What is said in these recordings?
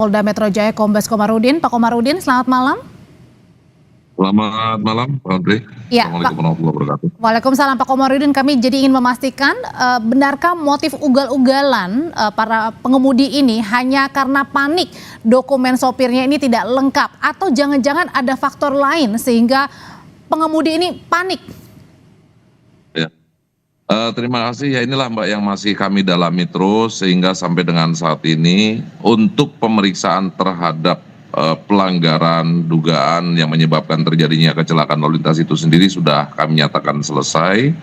Polda Metro Jaya Kombes Komarudin. Pak Komarudin, selamat malam. Selamat malam, Pak Andre. Ya, Assalamualaikum warahmatullahi wabarakatuh. Waalaikumsalam Pak Komarudin. Kami jadi ingin memastikan, benarkah motif ugal-ugalan para pengemudi ini hanya karena panik dokumen sopirnya ini tidak lengkap, atau jangan-jangan ada faktor lain sehingga pengemudi ini panik? Ya. Terima kasih. Ya, inilah Mbak yang masih kami dalami terus sehingga sampai dengan saat ini untuk pemeriksaan terhadap pelanggaran dugaan yang menyebabkan terjadinya kecelakaan lalu lintas itu sendiri sudah kami nyatakan selesai.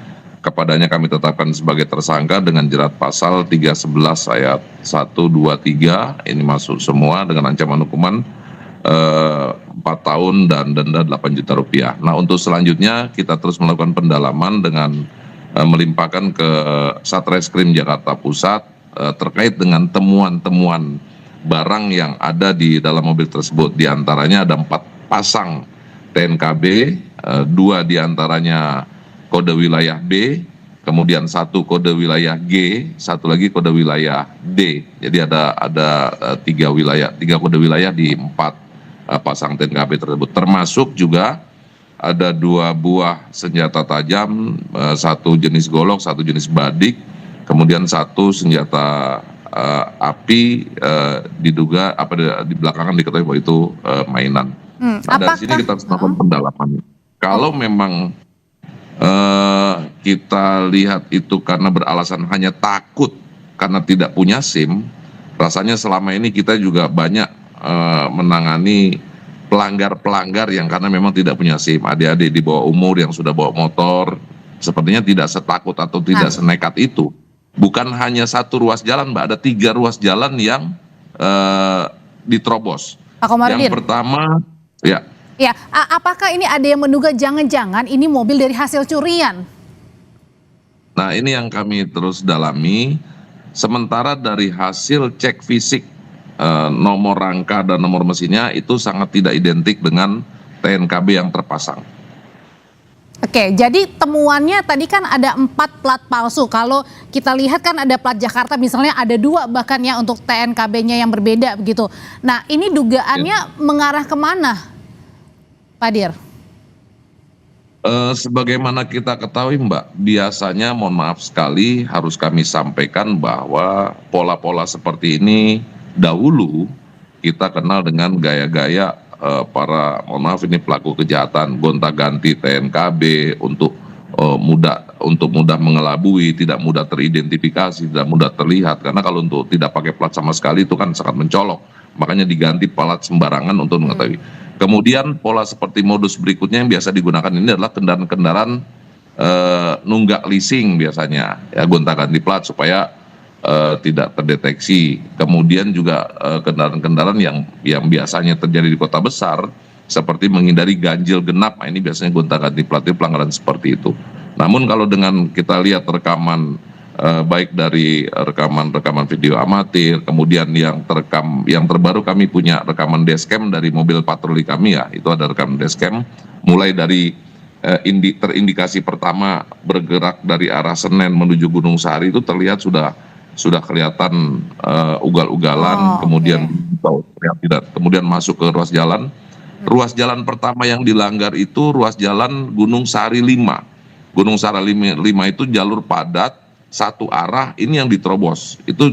Kepadanya kami tetapkan sebagai tersangka dengan jerat pasal 311 ayat 1, 2, 3. Ini masuk semua dengan ancaman hukuman 4 tahun dan denda 8 juta rupiah. Nah, untuk selanjutnya kita terus melakukan pendalaman dengan melimpahkan ke Satreskrim Jakarta Pusat terkait dengan temuan-temuan barang yang ada di dalam mobil tersebut. Di antaranya ada 4 pasang TNKB, 2 diantaranya kode wilayah B, kemudian 1 kode wilayah G, 1 lagi kode wilayah D. Jadi ada 3 kode wilayah di 4 pasang TNKB tersebut. Termasuk juga ada 2 buah senjata tajam, 1 jenis golok, 1 jenis badik, kemudian 1 senjata api, diduga di belakangan diketahui bahwa itu mainan. Nah, dari sini kita harus melakukan pendalaman. Kalau memang kita lihat itu karena beralasan hanya takut karena tidak punya SIM, rasanya selama ini kita juga banyak menangani pelanggar-pelanggar yang karena memang tidak punya SIM. Adik-adik di bawah umur yang sudah bawa motor sepertinya tidak setakut atau tidak senekat itu. Bukan hanya 1 ruas jalan, Mbak, ada 3 ruas jalan yang diterobos. Pak Komarudin. Yang pertama, ya. Ya, apakah ini ada yang menduga jangan-jangan ini mobil dari hasil curian? Nah, ini yang kami terus dalami. Sementara dari hasil cek fisik nomor rangka dan nomor mesinnya itu sangat tidak identik dengan TNKB yang terpasang. Oke, jadi temuannya tadi kan ada 4 plat palsu. Kalau kita lihat kan ada plat Jakarta misalnya ada 2 bahkan ya untuk TNKB-nya yang berbeda begitu. Nah, ini dugaannya mengarah kemana, Pak Dir? Sebagaimana kita ketahui, Mbak, biasanya mohon maaf sekali harus kami sampaikan bahwa pola-pola seperti ini dahulu kita kenal dengan gaya-gaya para, mohon maaf ini pelaku kejahatan gonta-ganti TNKB untuk mudah mengelabui, tidak mudah teridentifikasi, tidak mudah terlihat. Karena kalau untuk tidak pakai plat sama sekali itu kan sangat mencolok, makanya diganti plat sembarangan untuk mengetahui. Kemudian pola seperti modus berikutnya yang biasa digunakan ini adalah kendaraan-kendaraan nunggak leasing biasanya, ya, gonta-ganti plat supaya tidak terdeteksi. Kemudian juga kendaraan-kendaraan yang biasanya terjadi di kota besar seperti menghindari ganjil genap. Nah, ini biasanya gonta-ganti plat, itu pelanggaran seperti itu. Namun kalau dengan kita lihat rekaman baik dari rekaman video amatir, kemudian yang terbaru kami punya rekaman dashcam dari mobil patroli kami, ya, itu ada rekaman dashcam mulai dari terindikasi pertama bergerak dari arah Senen menuju Gunung Sahari itu terlihat sudah kelihatan ugal-ugalan, kemudian kemudian masuk ke ruas jalan. Ruas jalan pertama yang dilanggar itu ruas jalan Gunung Sahari 5. Gunung Sahari 5 itu jalur padat satu arah, ini yang diterobos. Itu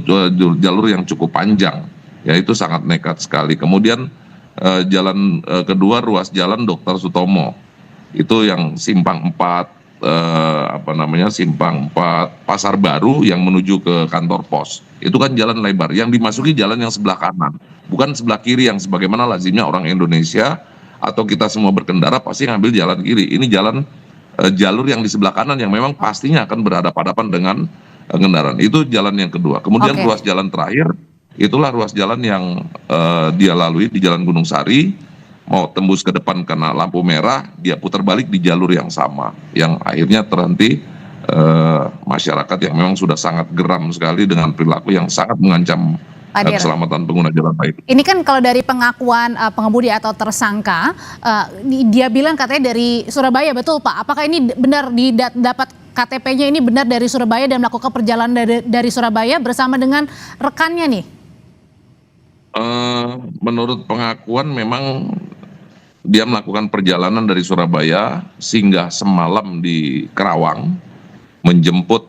jalur yang cukup panjang, ya, itu sangat nekat sekali. Kemudian jalan kedua ruas jalan Dr. Sutomo, itu yang simpang 4 simpang 4 Pasar Baru yang menuju ke kantor pos. Itu kan jalan lebar, yang dimasuki jalan yang sebelah kanan, bukan sebelah kiri yang sebagaimana lazimnya orang Indonesia atau kita semua berkendara pasti ngambil jalan kiri. Ini jalur yang di sebelah kanan yang memang pastinya akan berhadapan-hadapan dengan kendaraan. Itu jalan yang kedua. Kemudian ruas jalan terakhir itulah ruas jalan yang dia lalui di Jalan Gunung Sari. Mau tembus ke depan karena lampu merah, dia putar balik di jalur yang sama, yang akhirnya terhenti masyarakat yang memang sudah sangat geram sekali dengan perilaku yang sangat mengancam keselamatan pengguna jalan lain. Ini kan kalau dari pengakuan pengemudi atau tersangka, dia bilang katanya dari Surabaya, betul Pak? Apakah ini benar dapat KTP-nya ini benar dari Surabaya dan melakukan perjalanan dari Surabaya bersama dengan rekannya nih? Menurut pengakuan memang dia melakukan perjalanan dari Surabaya singgah semalam di Kerawang, menjemput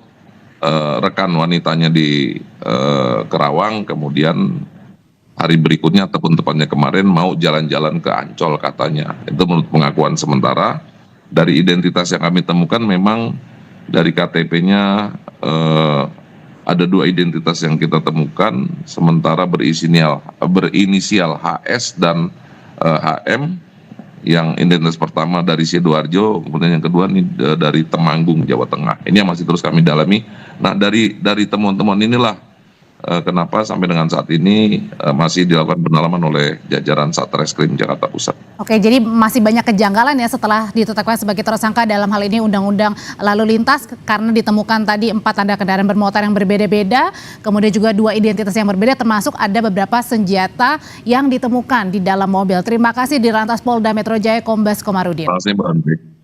rekan wanitanya di Kerawang, kemudian hari berikutnya ataupun tepatnya kemarin mau jalan-jalan ke Ancol katanya. Itu menurut pengakuan sementara. Dari identitas yang kami temukan memang dari KTP-nya ada 2 identitas yang kita temukan, sementara berinisial HS dan HM. Yang identitas pertama dari Sidoarjo, kemudian yang kedua ini dari Temanggung, Jawa Tengah. Ini yang masih terus kami dalami. Nah, dari temuan-temuan inilah kenapa sampai dengan saat ini masih dilakukan pendalaman oleh jajaran Satreskrim Jakarta Pusat. Oke, jadi masih banyak kejanggalan ya setelah ditetapkan sebagai tersangka dalam hal ini Undang-Undang Lalu Lintas, karena ditemukan tadi 4 tanda kendaraan bermotor yang berbeda-beda, kemudian juga 2 identitas yang berbeda, termasuk ada beberapa senjata yang ditemukan di dalam mobil. Terima kasih Dirlantas Polda Metro Jaya Kombes Komarudin. Terima kasih, Mbak Andri.